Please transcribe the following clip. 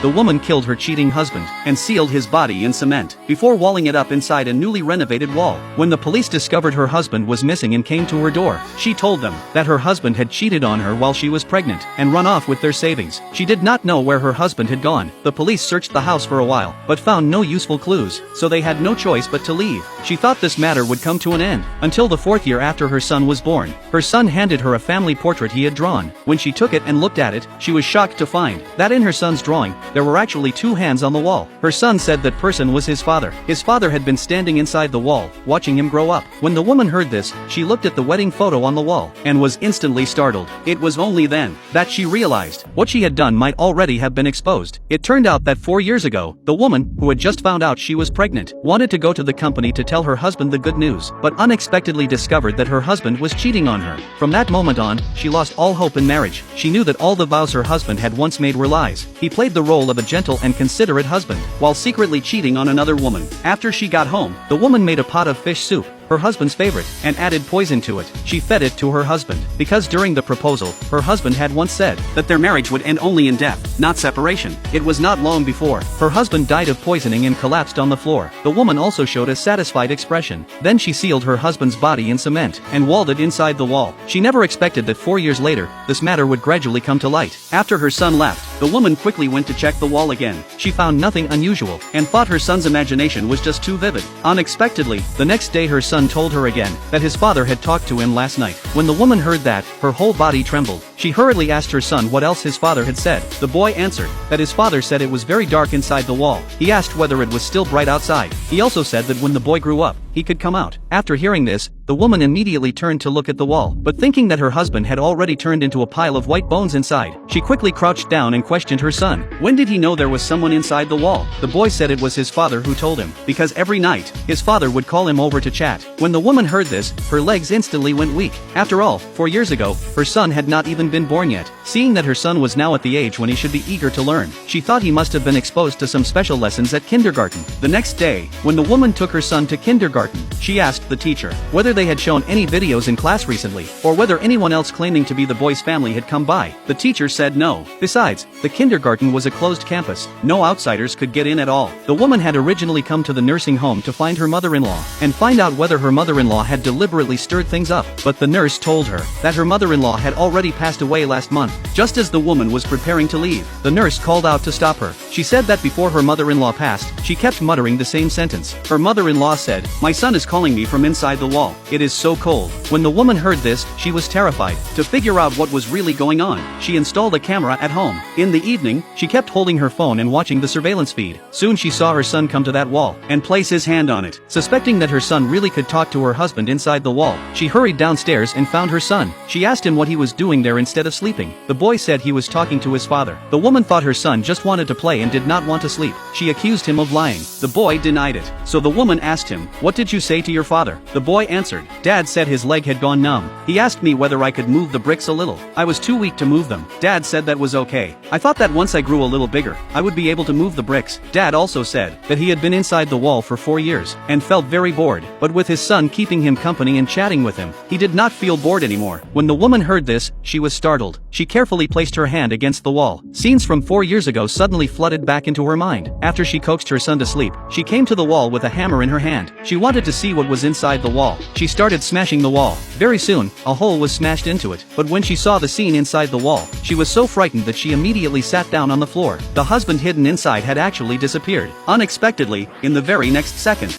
the woman killed her cheating husband and sealed his body in cement before walling it up inside a newly renovated wall. When the police discovered her husband was missing and came to her door, she told them that her husband had cheated on her while she was pregnant and run off with their savings. She did not know where her husband had gone. The police searched the house for a while, but found no useful clues, so they had no choice but to leave. She thought this matter would come to an end, until the 4th year after her son was born. Her son handed her a family portrait he had drawn. When she took it and looked at it, she was shocked to find that in her son's drawing, there were actually 2 hands on the wall. Her son said that person was his father. His father had been standing inside the wall, watching him grow up. When the woman heard this, she looked at the wedding photo on the wall, and was instantly startled. It was only then that she realized what she had done might already have been exposed. It turned out that 4 years ago, the woman, who had just found out she was pregnant, wanted to go to the company to tell her husband the good news, but unexpectedly discovered that her husband was cheating on her. From that moment on, she lost all hope in marriage. She knew that all the vows her husband had once made were lies. He played the role of a gentle and considerate husband, while secretly cheating on another woman. After she got home, the woman made a pot of fish soup, her husband's favorite, and added poison to it. She fed it to her husband, because during the proposal, her husband had once said that their marriage would end only in death, not separation. It was not long before her husband died of poisoning and collapsed on the floor. The woman also showed a satisfied expression. Then she sealed her husband's body in cement and walled it inside the wall. She never expected that 4 years later, this matter would gradually come to light. After her son left, the woman quickly went to check the wall again. She found nothing unusual, and thought her son's imagination was just too vivid. Unexpectedly, the next day her son told her again that his father had talked to him last night. When the woman heard that, her whole body trembled. She hurriedly asked her son what else his father had said. The boy answered that his father said it was very dark inside the wall. He asked whether it was still bright outside. He also said that when the boy grew up, he could come out. After hearing this, the woman immediately turned to look at the wall, but thinking that her husband had already turned into a pile of white bones inside, she quickly crouched down and questioned her son. When did he know there was someone inside the wall? The boy said it was his father who told him, because every night, his father would call him over to chat. When the woman heard this, her legs instantly went weak. After all, 4 years ago, her son had not even been born yet. Seeing that her son was now at the age when he should be eager to learn, she thought he must have been exposed to some special lessons at kindergarten. The next day, when the woman took her son to kindergarten, she asked the teacher whether they had shown any videos in class recently, or whether anyone else claiming to be the boy's family had come by. The teacher said no. Besides, the kindergarten was a closed campus. No outsiders could get in at all. The woman had originally come to the nursing home to find her mother-in-law and find out whether her mother-in-law had deliberately stirred things up, but the nurse told her that her mother-in-law had already passed away last month. Just as the woman was preparing to leave, the nurse called out to stop her. She said that before her mother-in-law passed, she kept muttering the same sentence. Her mother-in-law said, "My son is calling me from inside the wall. It is so cold." When the woman heard this, she was terrified. To figure out what was really going on, she installed a camera at home. In the evening, she kept holding her phone and watching the surveillance feed. Soon she saw her son come to that wall and place his hand on it. Suspecting that her son really could talk to her husband inside the wall, she hurried downstairs and found her son. She asked him what he was doing there instead of sleeping. The boy said he was talking to his father. The woman thought her son just wanted to play and did not want to sleep. She accused him of lying. The boy denied it. So the woman asked him, "What did you say to your father?" The boy answered, "Dad said his leg had gone numb. He asked me whether I could move the bricks a little. I was too weak to move them. Dad said that was okay. I thought that once I grew a little bigger, I would be able to move the bricks." Dad also said that he had been inside the wall for 4 years and felt very bored, but with his son keeping him company and chatting with him, he did not feel bored anymore. When the woman heard this, she was startled. She carefully placed her hand against the wall. Scenes from 4 years ago suddenly flooded back into her mind. After she coaxed her son to sleep, she came to the wall with a hammer in her hand. She wanted to see what was inside the wall. She started smashing the wall. Very soon, a hole was smashed into it. But when she saw the scene inside the wall, she was so frightened that she immediately sat down on the floor. The husband hidden inside had actually disappeared. Unexpectedly, in the very next second.